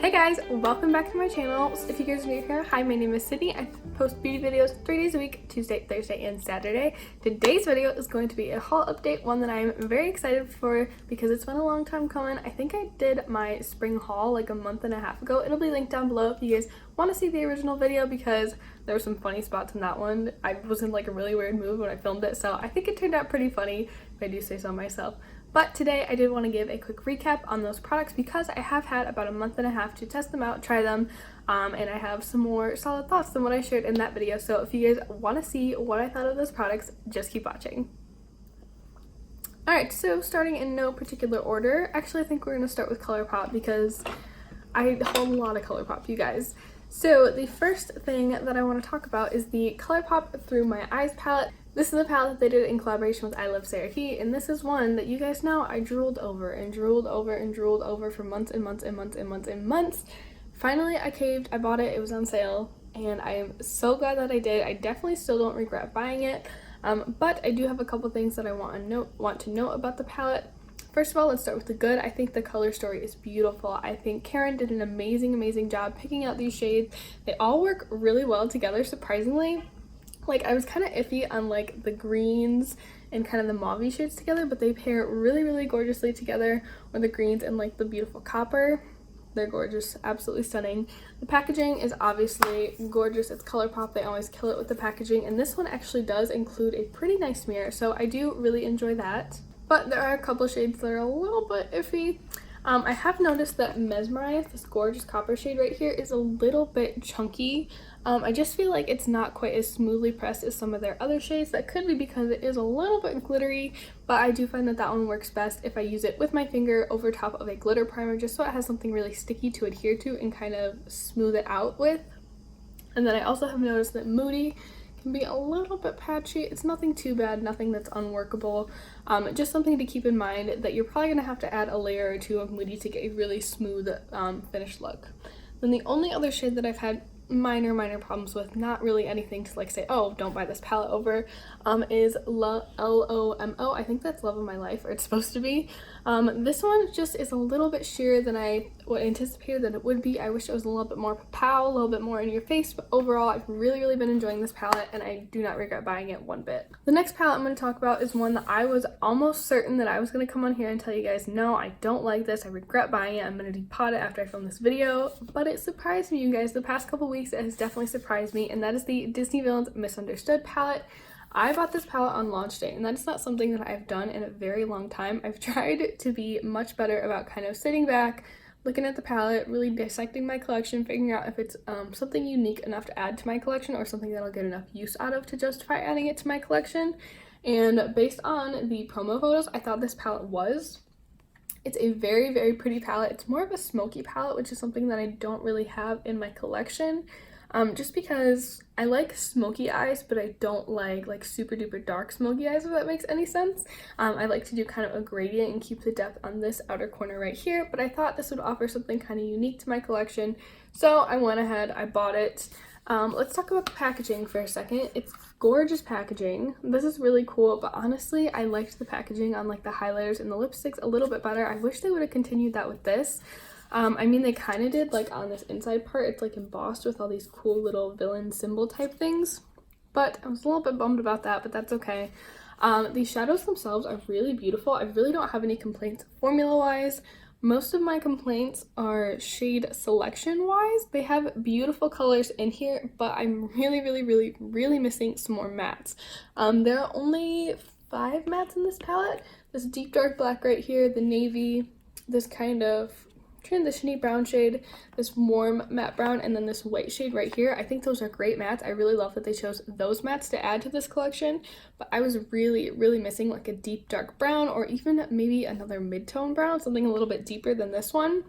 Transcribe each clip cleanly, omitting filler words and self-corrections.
Hey guys, welcome back to my channel. So if you guys are new here, hi, my name is Sydney. I post beauty videos 3 days a week, Tuesday, Thursday, and Saturday. Today's video is going to be a haul update, one that I'm very excited for because it's been a long time coming. I think I did my spring haul like a month and a half ago. It'll be linked down below if you guys want to see the original video because there were some funny spots in that one. I was in like a really weird mood when I filmed it, so I think it turned out pretty funny if I do say so myself. But today I did want to give a quick recap on those products because I have had about a month and a half to test them out, try them, and I have some more solid thoughts than what I shared in that video. So if you guys want to see what I thought of those products, just keep watching. Alright, so starting in no particular order, actually I think we're going to start with Colourpop because I hold a lot of Colourpop, you guys. So the first thing that I want to talk about is the Colourpop Through My Eyes palette. This is a palette that they did in collaboration with I Love Sarah He, and this is one that you guys know I drooled over and drooled over and drooled over for months and months and months and months and months. Finally, I caved, I bought it, it was on sale, and I am so glad that I did. I definitely still don't regret buying it, but I do have a couple things that I want to note about the palette. First of all, let's start with the good. I think the color story is beautiful. I think Karen did an amazing job picking out these shades. They all work really well together, surprisingly. Like, I was kind of iffy on like the greens and kind of the mauve shades together, but they pair really gorgeously together with the greens and like the beautiful copper. They're gorgeous, absolutely stunning. The packaging is obviously gorgeous. It's Colourpop. They always kill it with the packaging, and this one actually does include a pretty nice mirror, so I do really enjoy that. But there are a couple shades that are a little bit iffy. I have noticed that Mesmerize, this gorgeous copper shade right here, is a little bit chunky. I just feel like it's not quite as smoothly pressed as some of their other shades. That could be because it is a little bit glittery, but I do find that that one works best if I use it with my finger over top of a glitter primer, just so it has something really sticky to adhere to and kind of smooth it out with. And then I also have noticed that Moody can be a little bit patchy. It's nothing too bad, nothing that's unworkable. Just something to keep in mind that you're probably going to have to add a layer or two of Moody to get a really smooth finished look. Then the only other shade that I've had minor problems with, not really anything to like say, oh, don't buy this palette over, is L-O-M-O. I think that's Love of My Life, or it's supposed to be. This one just is a little bit sheerer than I would anticipated that it would be. I wish it was a little bit more pow, a little bit more in your face, but overall I've really been enjoying this palette and I do not regret buying it one bit. The next palette I'm going to talk about is one that I was almost certain that I was going to come on here and tell you guys, no, I don't like this, I regret buying it, I'm going to depot it after I film this video, but it surprised me, you guys. The past couple weeks it has definitely surprised me, and that is the Disney Villains Misunderstood palette. I bought this palette on launch day, and that is not something that I've done in a very long time. I've tried to be much better about kind of sitting back, looking at the palette, really dissecting my collection, figuring out if it's something unique enough to add to my collection or something that I'll get enough use out of to justify adding it to my collection. And based on the promo photos, I thought this palette was. It's a very pretty palette. It's more of a smoky palette, which is something that I don't really have in my collection. Just because I like smoky eyes, but I don't like super duper dark smoky eyes, if that makes any sense. I like to do kind of a gradient and keep the depth on this outer corner right here, but I thought this would offer something kind of unique to my collection, so I went ahead, I bought it. Let's talk about the packaging for a second. It's gorgeous packaging. This is really cool, but honestly, I liked the packaging on like the highlighters and the lipsticks a little bit better. I wish they would have continued that with this. I mean, they kind of did, like on this inside part, it's like embossed with all these cool little villain symbol type things, but I was a little bit bummed about that, but that's okay. These shadows themselves are really beautiful. I really don't have any complaints formula wise. Most of my complaints are shade selection wise. They have beautiful colors in here, but I'm really missing some more mattes. There are only 5 mattes in this palette. This deep dark black right here, the navy, this kind of transition-y brown shade, this warm matte brown, and then this white shade right here. I think those are great mattes. I really love that they chose those mattes to add to this collection, but I was really missing like a deep dark brown, or even maybe another mid-tone brown, something a little bit deeper than this one.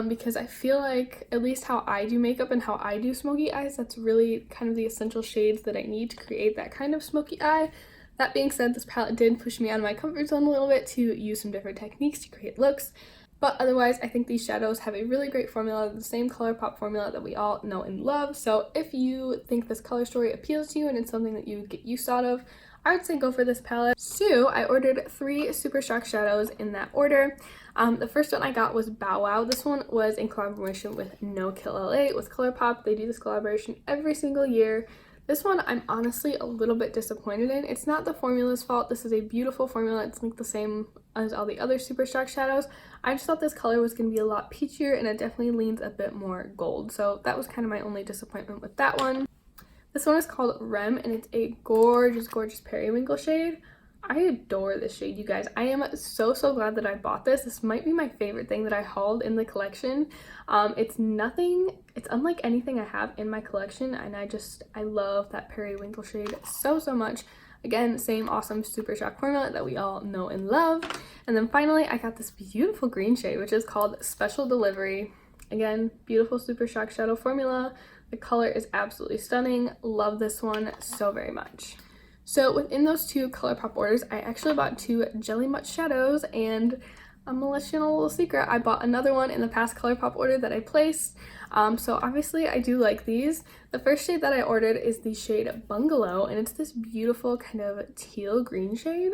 Because I feel like, at least how I do makeup and how I do smoky eyes, that's really kind of the essential shades that I need to create that kind of smoky eye. That being said, this palette did push me out of my comfort zone a little bit to use some different techniques to create looks. But otherwise, I think these shadows have a really great formula, the same Colourpop formula that we all know and love. So if you think this color story appeals to you and it's something that you get use out of, I would say go for this palette. So I ordered 3 Super Shock shadows in that order. The first one I got was Bow Wow. This one was in collaboration with No Kill LA with Colourpop. They do this collaboration every single year. This one I'm honestly a little bit disappointed in. It's not the formula's fault. This is a beautiful formula. It's like the same as all the other Super Shock shadows. I just thought this color was going to be a lot peachier, and it definitely leans a bit more gold. So that was kind of my only disappointment with that one. This one is called Rem, and it's a gorgeous, gorgeous periwinkle shade. I adore this shade, you guys. I am so glad that I bought this. This might be my favorite thing that I hauled in the collection. It's unlike anything I have in my collection, and I love that periwinkle shade so much. Again, same awesome Super Shock formula that we all know and love. And then finally, I got this beautiful green shade, which is called Special Delivery. Again, beautiful Super Shock shadow formula. The color is absolutely stunning. Love this one so very much. So within those 2 Colourpop orders, I actually bought 2 Jelly Much shadows, and I'm gonna let you know a little secret. I bought another one in the past Colourpop order that I placed. So obviously I do like these. The first shade that I ordered is the shade Bungalow, and it's this beautiful kind of teal green shade.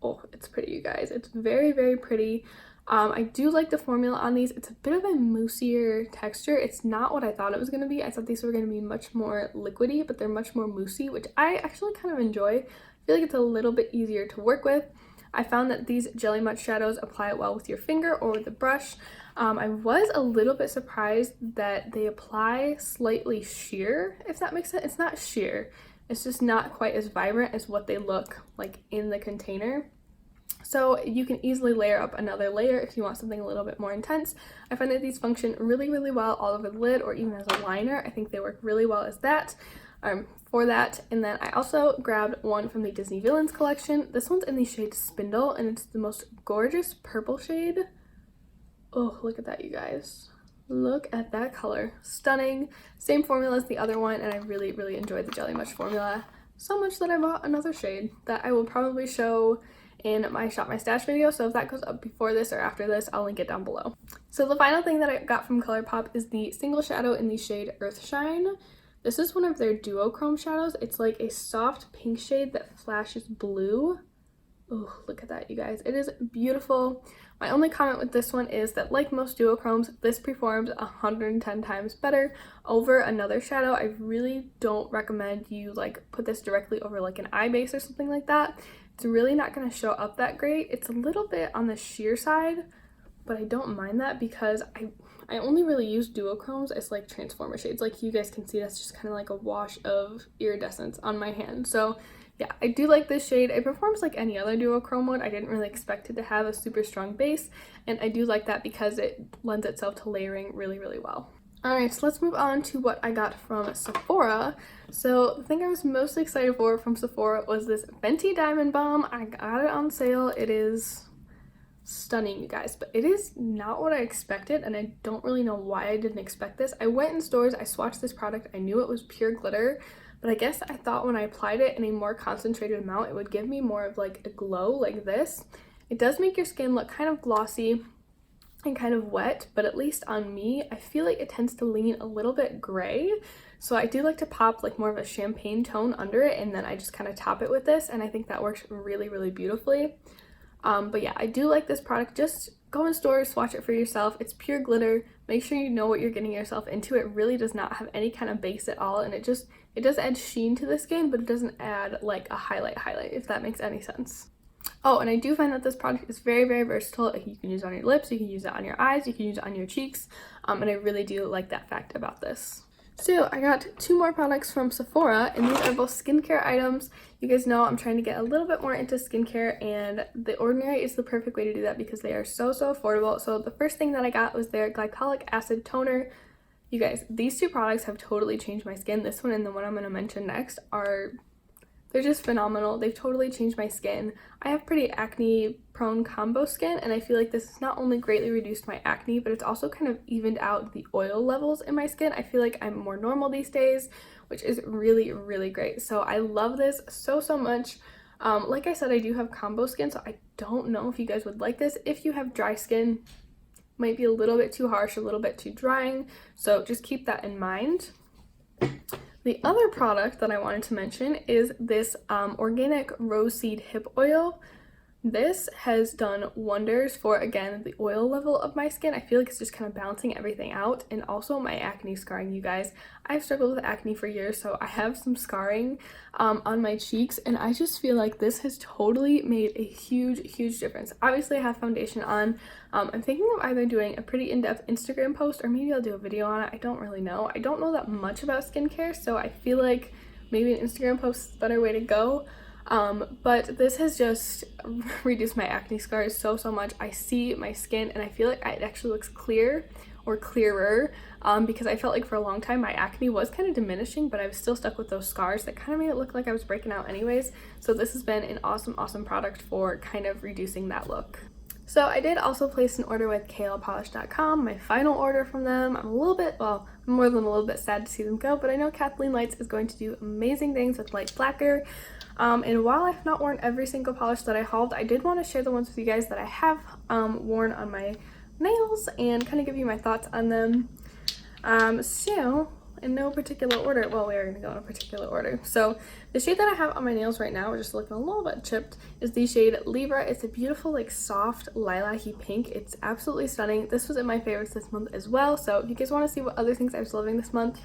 Oh, it's pretty, you guys. It's very pretty. I do like the formula on these. It's a bit of a moussier texture. It's not what I thought it was going to be. I thought these were going to be much more liquidy, but they're much more moussey, which I actually kind of enjoy. I feel like it's a little bit easier to work with. I found that these Jelly Much shadows apply well with your finger or with a brush. I was a little bit surprised that they apply slightly sheer, if that makes sense. It's not sheer. It's just not quite as vibrant as what they look like in the container. So you can easily layer up another layer if you want something a little bit more intense. I find that these function really well all over the lid or even as a liner. I think they work really well as that. For that. And then I also grabbed one from the Disney Villains collection. This one's in the shade Spindle, and it's the most gorgeous purple shade. Oh, look at that, you guys. Look at that color. Stunning. Same formula as the other one, and I really enjoyed the Jelly Much formula so much that I bought another shade that I will probably show in my Shop My Stash video, so if that goes up before this or after this, I'll link it down below. So the final thing that I got from Colourpop is the single shadow in the shade Earthshine. This is one of their duochrome shadows. It's like a soft pink shade that flashes blue. Oh, look at that, you guys. It is beautiful. My only comment with this one is that, like most duochromes, this performs 110 times better over another shadow. I really don't recommend you like put this directly over like an eye base or something like that. It's really not going to show up that great. It's a little bit on the sheer side, but I don't mind that because I only really use duochromes as like transformer shades. Like you guys can see, that's just kind of like a wash of iridescence on my hand. So yeah, I do like this shade. It performs like any other duochrome would. I didn't really expect it to have a super strong base, and I do like that because it lends itself to layering really well. Alright, so let's move on to what I got from Sephora. So the thing I was most excited for from Sephora was this Fenty Diamond Balm. I got it on sale. It is stunning, you guys, but it is not what I expected, and I don't really know why I didn't expect this. I went in stores, I swatched this product, I knew it was pure glitter, but I guess I thought when I applied it in a more concentrated amount, it would give me more of like a glow like this. It does make your skin look kind of glossy and kind of wet, but at least on me, I feel like it tends to lean a little bit gray. So I do like to pop like more of a champagne tone under it, and then I just kind of top it with this, and I think that works really beautifully. But yeah, I do like this product. Just go in stores, swatch it for yourself. It's pure glitter. Make sure you know what you're getting yourself into. It really does not have any kind of base at all, and it does add sheen to the skin, but it doesn't add like a highlight, if that makes any sense. Oh, and I do find that this product is very versatile. You can use it on your lips, you can use it on your eyes, you can use it on your cheeks, and I really do like that fact about this. So I got 2 more products from Sephora, and these are both skincare items. You guys know I'm trying to get a little bit more into skincare, and The Ordinary is the perfect way to do that because they are so affordable. So the first thing that I got was their glycolic acid toner. You guys, these 2 products have totally changed my skin. This one and the one I'm going to mention next they're just phenomenal. They've totally changed my skin. I have pretty acne prone combo skin, and I feel like this has not only greatly reduced my acne, but it's also kind of evened out the oil levels in my skin. I feel like I'm more normal these days, which is really great. So I love this so much. Like I said, I do have combo skin, so I don't know if you guys would like this. If you have dry skin, might be a little bit too harsh, a little bit too drying, so just keep that in mind. The other product that I wanted to mention is this organic roseseed hip oil. This has done wonders for, again, the oil level of my skin. I feel like it's just kind of balancing everything out, and also my acne scarring, you guys. I've struggled with acne for years, so I have some scarring on my cheeks, and I just feel like this has totally made a huge difference. Obviously, I have foundation on. I'm thinking of either doing a pretty in-depth Instagram post, or maybe I'll do a video on it. I don't really know. I don't know that much about skincare, so I feel like maybe an Instagram post is a better way to go. But this has just reduced my acne scars so much. I see my skin and I feel like it actually looks clear or clearer, because I felt like for a long time my acne was kind of diminishing, but I was still stuck with those scars that kind of made it look like I was breaking out anyways. So this has been an awesome product for kind of reducing that look. So I did also place an order with Colourpop.com, my final order from them. I'm a little bit, well, more than a little bit sad to see them go, but I know Kathleen Lights is going to do amazing things with Light Blacker. And while I've not worn every single polish that I hauled, I did want to share the ones with you guys that I have worn on my nails and kind of give you my thoughts on them. So in no particular order, well, we are going to go in a particular order. So the shade that I have on my nails right now, we're just looking a little bit chipped, is the shade Libra. It's a beautiful, like, soft lilac-y pink. It's absolutely stunning. This was in my favorites this month as well, so if you guys want to see what other things I was loving this month,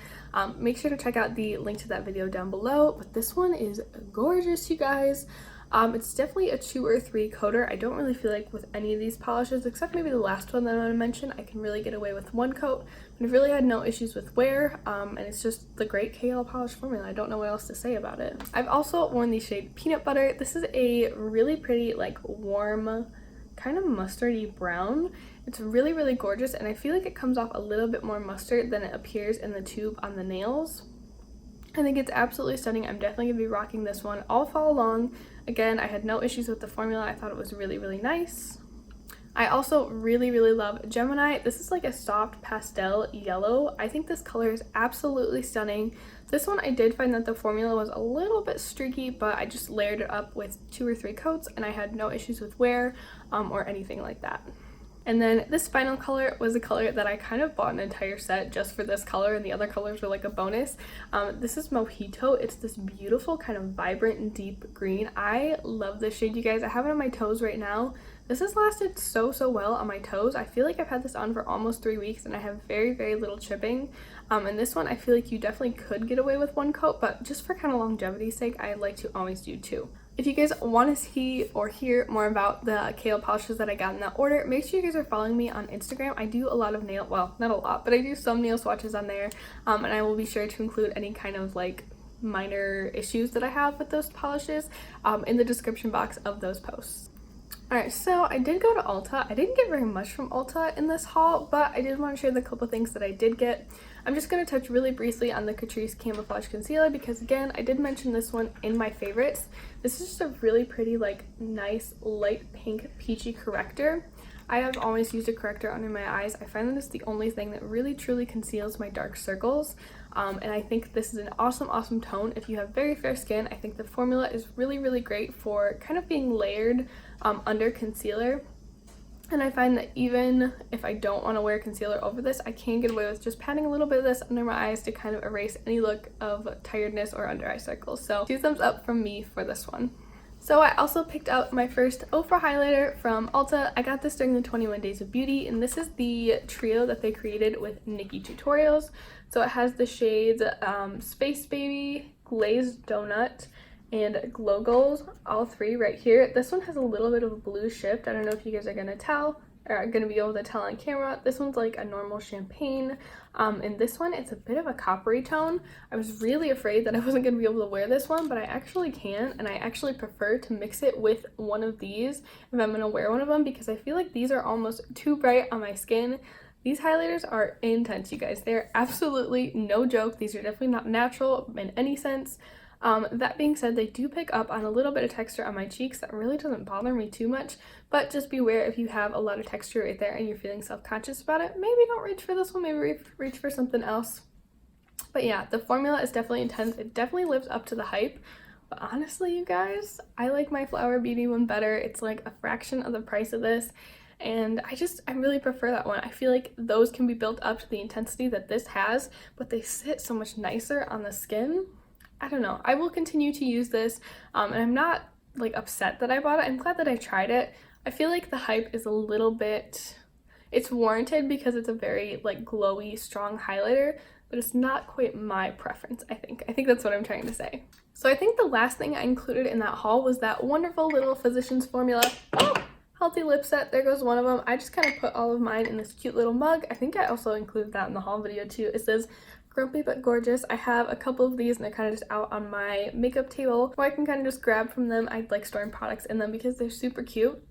make sure to check out the link to that video down below. But this one is gorgeous, you guys. It's definitely a 2 or 3 coater. I don't really feel like with any of these polishes, except maybe the last one that I'm going to mention, I can really get away with 1 coat. But I've really had no issues with wear, and it's just the great KL polish formula. I don't know what else to say about it. I've also worn the shade Peanut Butter. This is a really pretty, like, warm, kind of mustardy brown. It's really gorgeous, and I feel like it comes off a little bit more mustard than it appears in the tube on the nails. I think it's absolutely stunning. I'm definitely going to be rocking this one all fall long. Again, I had no issues with the formula. I thought it was really nice. I also really love Gemini. This is like a soft pastel yellow. I think this color is absolutely stunning. This one I did find that the formula was a little bit streaky, but I just layered it up with 2 or 3 coats and I had no issues with wear or anything like that. And then this final color was a color that I kind of bought an entire set just for this color, and the other colors were like a bonus. This is Mojito. It's this beautiful kind of vibrant and deep green. I love this shade, you guys. I have it on my toes right now. This has lasted so well on my toes. I feel like I've had this on for almost 3 weeks and I have very little chipping. And this one I feel like you definitely could get away with 1 coat, but just for kind of longevity's sake, I like to always do 2. If you guys want to see or hear more about the KL polishes that I got in that order, make sure you guys are following me on Instagram. I do a lot of well, not a lot, but I do some nail swatches on there, and I will be sure to include any kind of like minor issues that I have with those polishes in the description box of those posts. Alright, so I did go to Ulta. I didn't get very much from Ulta in this haul, but I did want to share the couple things that I did get. I'm just going to touch really briefly on the Catrice Camouflage Concealer because, again, I did mention this one in my favorites. This is just a really pretty, like, nice light pink peachy corrector. I have always used a corrector under my eyes. I find that it's the only thing that really truly conceals my dark circles. And I think this is an awesome tone. If you have very fair skin, I think the formula is really great for kind of being layered under concealer. And I find that even if I don't want to wear concealer over this, I can get away with just patting a little bit of this under my eyes to kind of erase any look of tiredness or under eye circles. So 2 thumbs up from me for this one. So I also picked out my first Ofra highlighter from Ulta. I got this during the 21 Days of Beauty, and this is the trio that they created with Nikki Tutorials. So it has the shades Space Baby, Glazed Donut, and Glow Goals, all 3 right here. This one has a little bit of a blue shift. I don't know if you guys are gonna tell or are gonna be able to tell on camera. This one's like a normal champagne, and this one, it's a bit of a coppery tone. I was really afraid that I wasn't gonna be able to wear this one, but I actually can, and I actually prefer to mix it with one of these if I'm gonna wear one of them, because I feel like these are almost too bright on my skin. These highlighters are intense, you guys. They're absolutely no joke. These are definitely not natural in any sense. That being said, they do pick up on a little bit of texture on my cheeks. That really doesn't bother me too much, but just beware if you have a lot of texture right there and you're feeling self-conscious about it. Maybe don't reach for this one, maybe reach for something else. But yeah, the formula is definitely intense. It definitely lives up to the hype. But honestly, you guys, I like my Flower Beauty one better. It's like a fraction of the price of this. and I really prefer that one. I feel like those can be built up to the intensity that this has, but they sit so much nicer on the skin. I don't know. I will continue to use this, and I'm not like upset that I bought it. I'm glad that I tried it. I feel like the hype is a little bit, it's warranted because it's a very like glowy, strong highlighter, but it's not quite my preference, I think. I think that's what I'm trying to say. So I think the last thing I included in that haul was that wonderful little Physicians Formula healthy lip set. There goes one of them. I just kind of put all of mine in this cute little mug. I think I also included that in the haul video too. It says Grumpy but Gorgeous. I have a couple of these and they're kind of just out on my makeup table where I can kind of just grab from them. I like storing products in them because they're super cute.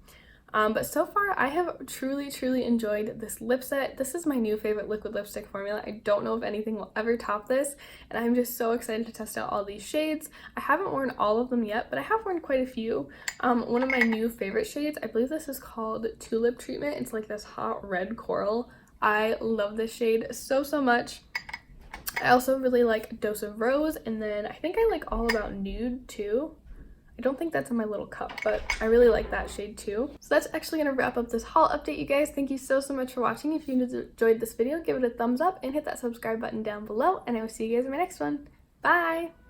But so far I have truly enjoyed this lip set. This is my new favorite liquid lipstick formula. I don't know if anything will ever top this, and I'm just so excited to test out all these shades. I haven't worn all of them yet, but I have worn quite a few. One of my new favorite shades, I believe this is called Tulip Treatment. It's like this hot red coral. I love this shade so much. I also really like Dose of Rose, and then I think I like All About Nude too. I don't think that's in my little cup, but I really like that shade too. So that's actually going to wrap up this haul update, you guys. Thank you so much for watching. If you enjoyed this video, give it a thumbs up and hit that subscribe button down below, and I will see you guys in my next one. Bye!